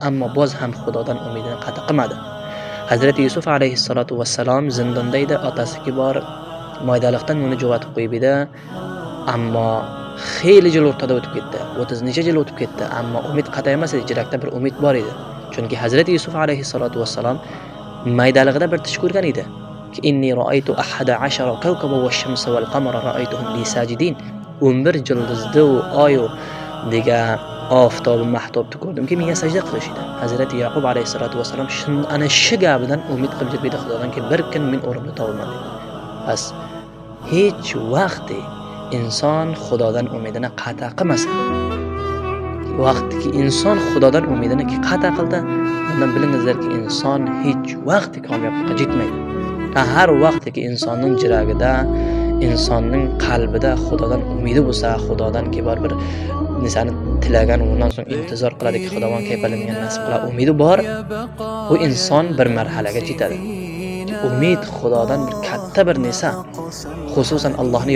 ammo bo'z ham Xudodan umidini qat'a qilmadi. Hazrati Yusuf alayhissalatu vassalom zindonda edi, otasiga bor moydaliqdan uni jo'vatib qo'yib edi, ammo xeyli yil o'rtada o'tib ketdi. 30 necha yil o'tib ketdi, ammo umid qat'a emas edi, jirakda bir umid bor edi. Chunki Hazrati Yusuf alayhissalatu vassalom maydaligida bir tush ko'rgan edi. Ki inni ra'aytu 11 kawkaba wash-shamsa wal-qamara ra'aytuhum li sajidin. 11 yulduzda u oyu degan oftob mahtobni ko'rdimki menga sajda qilishdi. Hazrati Yaqub alayhissalatu vassalom ana shu gabidan umid qilib yuribdi Xudodanki bir kun men o'rimni topaman dedi. Bas hech vaqt inson Xudodan umidini qat'a qilmasa, vaqtiki inson Xudodan umidini qat'a qildi, bundan bilingizlarki inson hech vaqt kamoliyatga yetmaydi. Har vaqtiki insonning jiragida, insonning qalbida Xudodan umidi bo'lsa, Xudodan bor bir narsani tilagan, undan so'ng intizor qiladiki, Xudodan kaypalangan nasib qila umidi bor, bu inson bir marhalaga yetadi. Umid Xudodan bir katta bir narsa, xususan Allohni